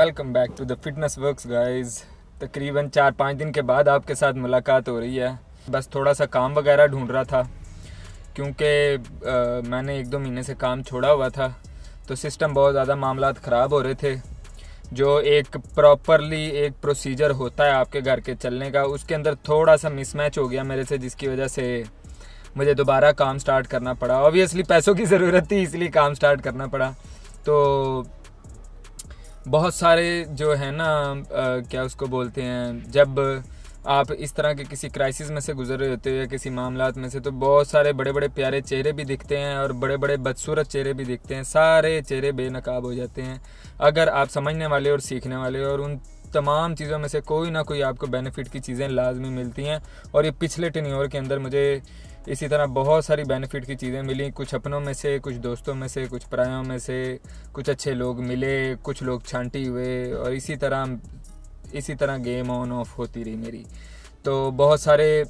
Welcome back to the fitness works guys. तकरीबन 4-5 दिन के बाद आपके साथ मुलाकात हो रही है। बस थोड़ा सा काम वगैरह ढूंढ रहा था क्योंकि मैंने 1-2 महीने से काम छोड़ा हुआ था, तो सिस्टम बहुत ज़्यादा मामलात ख़राब हो रहे थे। जो एक प्रॉपरली एक प्रोसीजर होता है आपके घर के चलने का, उसके अंदर थोड़ा सा मिसमैच हो गया मेरे से, जिसकी वजह से मुझे दोबारा काम स्टार्ट करना पड़ा। ऑब्वियसली पैसों की ज़रूरत थी, इसलिए काम स्टार्ट करना पड़ा। तो बहुत सारे जो है ना क्या उसको बोलते हैं, जब आप इस तरह के किसी क्राइसिस में से गुजर रहे होते हैं या किसी मामलात में से, तो बहुत सारे बड़े बड़े प्यारे चेहरे भी दिखते हैं और बड़े बड़े बदसूरत चेहरे भी दिखते हैं। सारे चेहरे बेनकाब हो जाते हैं अगर आप समझने वाले और सीखने वाले, और उन तमाम चीज़ों में से कोई ना कोई आपको बेनिफिट की चीज़ें लाजमी मिलती हैं। और ये पिछले टेन्योर के अंदर मुझे इसी तरह बहुत सारी बेनिफिट की चीज़ें मिली, कुछ अपनों में से, कुछ दोस्तों में से, कुछ परायों में से, कुछ अच्छे लोग मिले, कुछ लोग छांटी हुए, और इसी तरह गेम ऑन ऑफ होती रही मेरी। तो बहुत सारे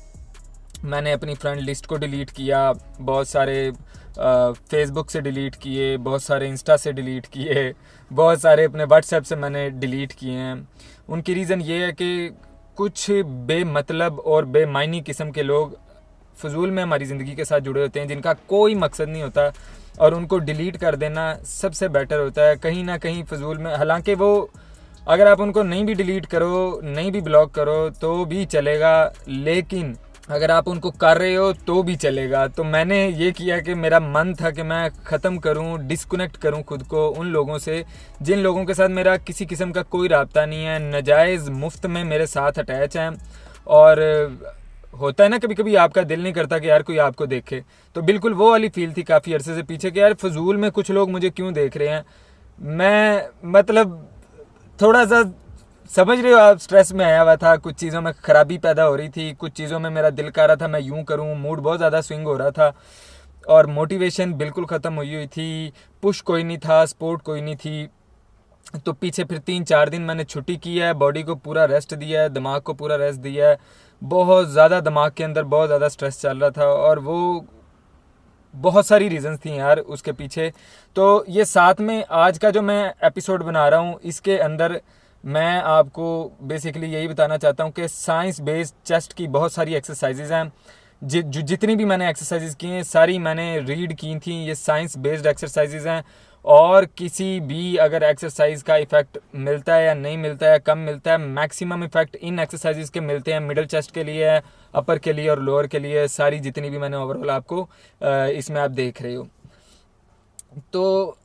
मैंने अपनी फ्रेंड लिस्ट को डिलीट किया, बहुत सारे फेसबुक से डिलीट किए, बहुत सारे इंस्टा से डिलीट किए, बहुत सारे अपने व्हाट्सएप से मैंने डिलीट किए हैं। उनकी रीज़न ये है कि कुछ बेमतलब और बेमायनी किस्म के लोग फजूल में हमारी ज़िंदगी के साथ जुड़े होते हैं, जिनका कोई मकसद नहीं होता, और उनको डिलीट कर देना सबसे बेटर होता है। कहीं ना कहीं फजूल में, हालांकि वो अगर आप उनको नहीं भी डिलीट करो, नहीं भी ब्लॉक करो तो भी चलेगा, लेकिन अगर आप उनको कर रहे हो तो भी चलेगा। तो मैंने ये किया कि मेरा मन था कि मैं ख़त्म करूं, डिस्कनेक्ट करूं खुद को उन लोगों से जिन लोगों के साथ मेरा किसी किस्म का कोई राब्ता नहीं है, नाजायज़ मुफ्त में मेरे साथ अटैच हैं। और होता है ना कभी कभी आपका दिल नहीं करता कि यार कोई आपको देखे, तो बिल्कुल वो वाली फील थी काफ़ी अरसे से पीछे कि यार फजूल में कुछ लोग मुझे क्यों देख रहे हैं। मैं मतलब थोड़ा सा समझ रहे हो आप, स्ट्रेस में आया हुआ था, कुछ चीज़ों में ख़राबी पैदा हो रही थी, कुछ चीज़ों में मेरा दिल कर रहा था मैं यूं करूं, मूड बहुत ज़्यादा स्विंग हो रहा था और मोटिवेशन बिल्कुल ख़त्म हुई थी, पुश कोई नहीं था, सपोर्ट कोई नहीं थी। तो पीछे फिर 3-4 दिन मैंने छुट्टी की है, बॉडी को पूरा रेस्ट दिया है, दिमाग को पूरा रेस्ट दिया है। बहुत ज़्यादा दिमाग के अंदर बहुत ज़्यादा स्ट्रेस चल रहा था और वो बहुत सारी रीज़न्स थी यार उसके पीछे। तो ये साथ में आज का जो मैं एपिसोड बना रहा हूँ, इसके अंदर मैं आपको बेसिकली यही बताना चाहता हूँ कि साइंस बेस्ड चेस्ट की बहुत सारी एक्सरसाइजेज हैं। जितनी भी मैंने एक्सरसाइजेज की हैं सारी मैंने रीड की थी, ये साइंस बेस्ड एक्सरसाइजेज हैं। और किसी भी अगर एक्सरसाइज का इफेक्ट मिलता है या नहीं मिलता है, कम मिलता है, मैक्सिमम इफेक्ट इन एक्सरसाइजेज के मिलते हैं। मिडिल चेस्ट के लिए, अपर के लिए और लोअर के लिए, सारी जितनी भी मैंने ओवरऑल आपको इसमें आप देख रहे हो। तो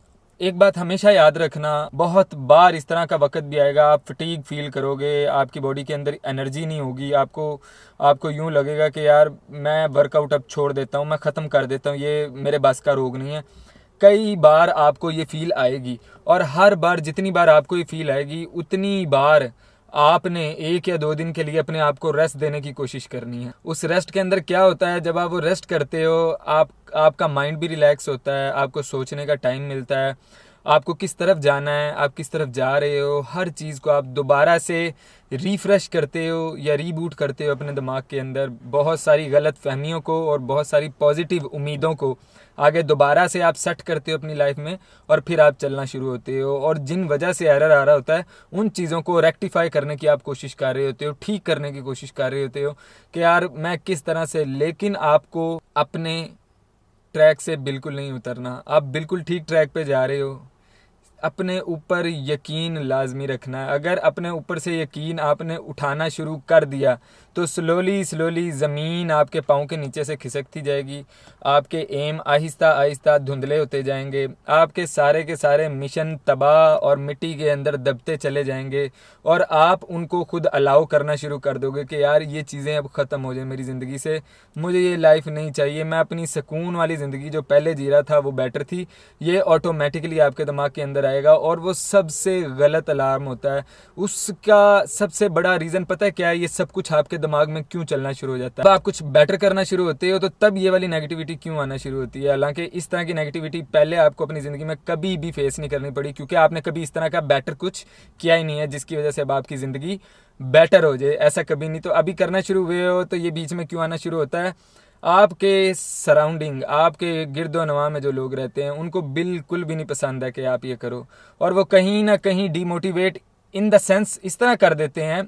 एक बात हमेशा याद रखना, बहुत बार इस तरह का वक्त भी आएगा आप फटीग फील करोगे, आपकी बॉडी के अंदर एनर्जी नहीं होगी, आपको यूं लगेगा कि यार मैं वर्कआउट अब छोड़ देता हूं, मैं ख़त्म कर देता हूं, ये मेरे बस का रोग नहीं है। कई बार आपको ये फील आएगी और हर बार जितनी बार आपको ये फील आएगी उतनी बार आपने 1 या 2 दिन के लिए अपने आप को रेस्ट देने की कोशिश करनी है। उस रेस्ट के अंदर क्या होता है, जब आप वो रेस्ट करते हो आपका माइंड भी रिलैक्स होता है, आपको सोचने का टाइम मिलता है, आपको किस तरफ जाना है, आप किस तरफ जा रहे हो, हर चीज़ को आप दोबारा से रिफ़्रेश करते हो या रीबूट करते हो अपने दिमाग के अंदर। बहुत सारी गलत फहमियों को और बहुत सारी पॉजिटिव उम्मीदों को आगे दोबारा से आप सेट करते हो अपनी लाइफ में, और फिर आप चलना शुरू होते हो। और जिन वजह से एरर आ रहा होता है उन चीज़ों को रेक्टिफाई करने की आप कोशिश कर रहे होते हो, ठीक करने की कोशिश कर रहे होते हो कि यार मैं किस तरह से, लेकिन आपको अपने ट्रैक से बिल्कुल नहीं उतरना। आप बिल्कुल ठीक ट्रैक पे जा रहे हो, अपने ऊपर यकीन लाजमी रखना है। अगर अपने ऊपर से यकीन आपने उठाना शुरू कर दिया तो स्लोली ज़मीन आपके पाँव के नीचे से खिसकती जाएगी, आपके एम आहिस्ता आहिस्ता धुंधले होते जाएंगे, आपके सारे के सारे मिशन तबाह और मिट्टी के अंदर दबते चले जाएंगे, और आप उनको खुद अलाउ करना शुरू कर दोगे कि यार ये चीज़ें अब ख़त्म हो जाए मेरी ज़िंदगी से, मुझे ये लाइफ नहीं चाहिए, मैं अपनी सुकून वाली ज़िंदगी जो पहले जी रहा था वो बेटर थी। ये ऑटोमेटिकली आपके दिमाग के अंदर आएगा और वो सबसे गलत अलार्म होता है। उसका सबसे बड़ा रीज़न पता है क्या है? ये सब कुछ आपके दिमाग में क्यों चलना शुरू हो जाता है? जब आप कुछ बेटर करना शुरू होते हो तो तब ये वाली नेगेटिविटी क्यों आना शुरू होती है। हालांकि इस तरह की नेगेटिविटी पहले आपको अपनी ज़िंदगी में कभी भी फेस नहीं करनी पड़ी, क्योंकि आपने कभी इस तरह का बेटर कुछ किया ही नहीं है जिसकी वजह से अब आपकी ज़िंदगी बेटर हो जाए, ऐसा कभी नहीं। तो अभी करना शुरू हुए हो तो ये बीच में क्यों आना शुरू होता है? आपके सराउंडिंग, आपके गिरदो नवा में जो लोग रहते हैं उनको बिल्कुल भी नहीं पसंद है कि आप ये करो, और वो कहीं ना कहीं डीमोटिवेट इन द सेंस इस तरह कर देते हैं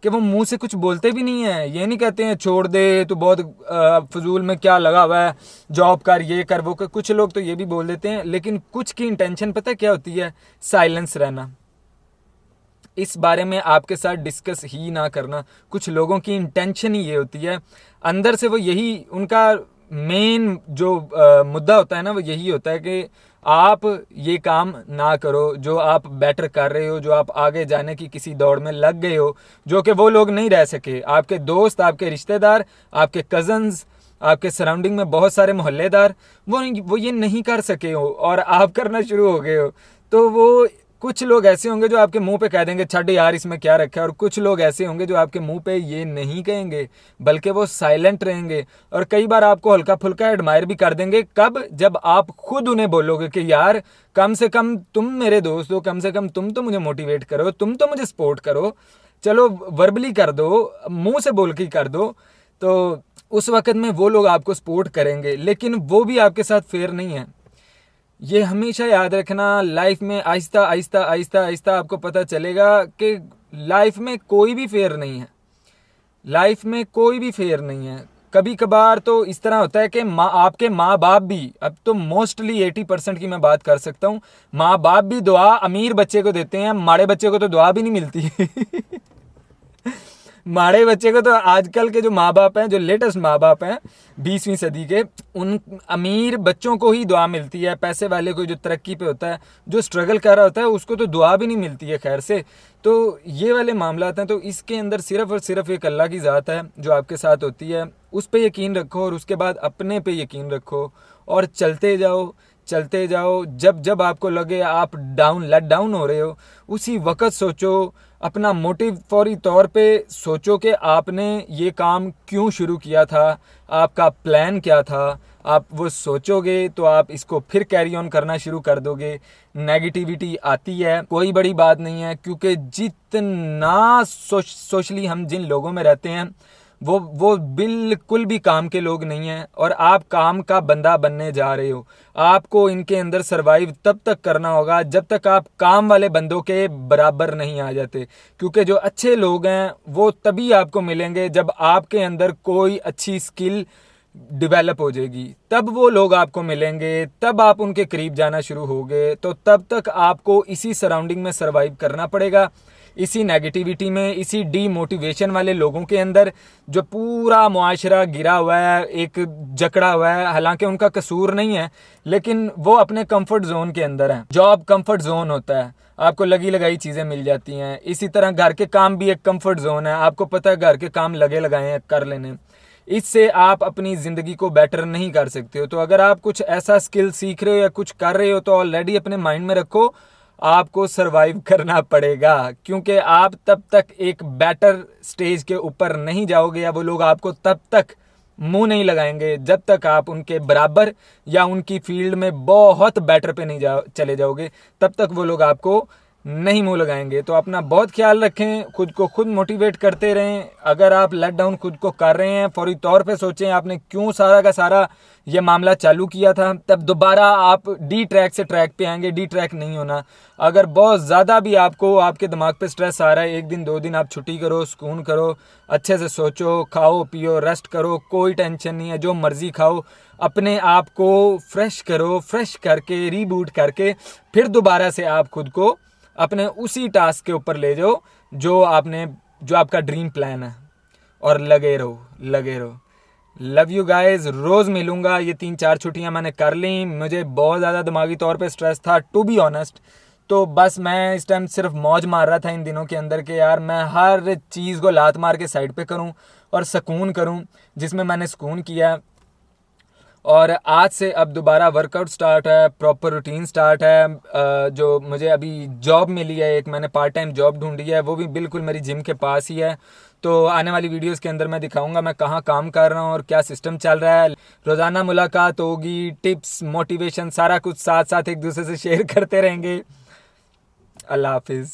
कि वो मुंह से कुछ बोलते भी नहीं है। ये नहीं कहते हैं छोड़ दे तो बहुत फजूल में क्या लगा हुआ है, जॉब कर, ये कर, वो कर। कुछ लोग तो ये भी बोल देते हैं, लेकिन कुछ की इंटेंशन पता है क्या होती है? साइलेंस रहना, इस बारे में आपके साथ डिस्कस ही ना करना। कुछ लोगों की इंटेंशन ही ये होती है, अंदर से वो यही उनका मेन जो मुद्दा होता है ना, वो यही होता है कि आप ये काम ना करो जो आप बेटर कर रहे हो, जो आप आगे जाने की किसी दौड़ में लग गए हो, जो कि वो लोग नहीं रह सके। आपके दोस्त, आपके रिश्तेदार, आपके कज़न्स, आपके सराउंडिंग में बहुत सारे मोहल्लेदार, वो ये नहीं कर सके हो और आप करना शुरू हो गए हो। तो वो कुछ लोग ऐसे होंगे जो आपके मुंह पे कह देंगे छड़ यार इसमें क्या रखा है, और कुछ लोग ऐसे होंगे जो आपके मुंह पे ये नहीं कहेंगे, बल्कि वो साइलेंट रहेंगे। और कई बार आपको हल्का फुल्का एडमायर भी कर देंगे। कब? जब आप खुद उन्हें बोलोगे कि यार कम से कम तुम मेरे दोस्त हो, कम से कम तुम तो मुझे मोटिवेट करो, तुम तो मुझे सपोर्ट करो, चलो वर्बली कर दो, मुंह से बोल के कर दो। तो उस वक्त में वो लोग आपको सपोर्ट करेंगे, लेकिन वो भी आपके साथ फेयर नहीं है। ये हमेशा याद रखना। लाइफ में आहिस्ता आहिस्ता आहिस्ता आहिस्ता आपको पता चलेगा कि लाइफ में कोई भी फेयर नहीं है। लाइफ में कोई भी फेयर नहीं है। कभी कभार तो इस तरह होता है कि आपके माँ बाप भी, अब तो मोस्टली 80% की मैं बात कर सकता हूँ, माँ बाप भी दुआ अमीर बच्चे को देते हैं, माड़े बच्चे को तो दुआ भी नहीं मिलती। माड़े बच्चे को तो आजकल के जो माँ बाप हैं, जो लेटेस्ट माँ बाप हैं 20वीं सदी के, उन अमीर बच्चों को ही दुआ मिलती है। पैसे वाले को, जो तरक्की पे होता है, जो स्ट्रगल कर रहा होता है, उसको तो दुआ भी नहीं मिलती है खैर से। तो ये वाले मामलात हैं। तो इसके अंदर सिर्फ और सिर्फ एक अल्लाह की ज़ात है जो आपके साथ होती है, उस पर यकीन रखो और उसके बाद अपने पे यकीन रखो और चलते जाओ, चलते जाओ। जब जब आपको लगे आप लेट डाउन हो रहे हो, उसी वक्त सोचो, अपना मोटिव फौरी तौर पे सोचो कि आपने ये काम क्यों शुरू किया था, आपका प्लान क्या था। आप वो सोचोगे तो आप इसको फिर कैरी ऑन करना शुरू कर दोगे। नेगेटिविटी आती है, कोई बड़ी बात नहीं है, क्योंकि जितना सोशली हम जिन लोगों में रहते हैं वो बिल्कुल भी काम के लोग नहीं हैं, और आप काम का बंदा बनने जा रहे हो। आपको इनके अंदर सरवाइव तब तक करना होगा जब तक आप काम वाले बंदों के बराबर नहीं आ जाते, क्योंकि जो अच्छे लोग हैं वो तभी आपको मिलेंगे जब आपके अंदर कोई अच्छी स्किल डेवलप हो जाएगी, तब वो लोग आपको मिलेंगे, तब आप उनके करीब जाना शुरू होगे। तो तब तक आपको इसी सराउंडिंग में सरवाइव करना पड़ेगा, इसी नेगेटिविटी में, इसी डीमोटिवेशन वाले लोगों के अंदर, जो पूरा मुआशरा गिरा हुआ है, एक जकड़ा हुआ है। हालांकि उनका कसूर नहीं है, लेकिन वो अपने कंफर्ट जोन के अंदर है। जॉब कंफर्ट जोन होता है, आपको लगी लगाई चीज़ें मिल जाती हैं। इसी तरह घर के काम भी एक कंफर्ट जोन है, आपको पता है घर के काम लगे लगाए हैं कर लेने। इससे आप अपनी ज़िंदगी को बेटर नहीं कर सकते हो। तो अगर आप कुछ ऐसा स्किल सीख रहे हो या कुछ कर रहे हो, तो ऑलरेडी अपने माइंड में रखो आपको सरवाइव करना पड़ेगा, क्योंकि आप तब तक एक बेटर स्टेज के ऊपर नहीं जाओगे, या वो लोग आपको तब तक मुंह नहीं लगाएंगे जब तक आप उनके बराबर या उनकी फील्ड में बहुत बेटर पे नहीं चले जाओगे, तब तक वो लोग आपको नहीं मुंह लगाएंगे। तो अपना बहुत ख्याल रखें, खुद को खुद मोटिवेट करते रहें। अगर आप लेट डाउन खुद को कर रहे हैं, फौरी तौर पे सोचें आपने क्यों सारा का सारा ये मामला चालू किया था, तब दोबारा आप डी ट्रैक से ट्रैक पे आएंगे। डी ट्रैक नहीं होना। अगर बहुत ज़्यादा भी आपको आपके दिमाग पे स्ट्रेस आ रहा है, 1 दिन 2 दिन आप छुट्टी करो, सुकून करो, अच्छे से सोचो, खाओ पियो, रेस्ट करो, कोई टेंशन नहीं है, जो मर्जी खाओ, अपने आप को फ्रेश करो, फ्रेश करके रीबूट करके फिर दोबारा से आप खुद को अपने उसी टास्क के ऊपर ले जाओ जो आपका ड्रीम प्लान है, और लगे रहो, लगे रहो। Love you guys. रोज़ मिलूंगा। ये 3-4 छुट्टियां मैंने कर ली, मुझे बहुत ज़्यादा दिमागी तौर पे स्ट्रेस था टू बी ऑनेस्ट। तो बस मैं इस टाइम सिर्फ मौज मार रहा था इन दिनों के अंदर के यार मैं हर चीज़ को लात मार के साइड पे करूं और सुकून करूं, जिसमें मैंने सुकून किया। और आज से अब दोबारा वर्कआउट स्टार्ट है, प्रॉपर रूटीन स्टार्ट है। जो मुझे अभी जॉब मिली है, एक मैंने पार्ट टाइम जॉब ढूंढी है, वो भी बिल्कुल मेरी जिम के पास ही है। तो आने वाली वीडियोस के अंदर मैं दिखाऊंगा मैं कहाँ काम कर रहा हूँ और क्या सिस्टम चल रहा है। रोज़ाना मुलाकात होगी, टिप्स, मोटिवेशन, सारा कुछ साथ साथ एक दूसरे से शेयर करते रहेंगे। अल्लाह हाफिज़।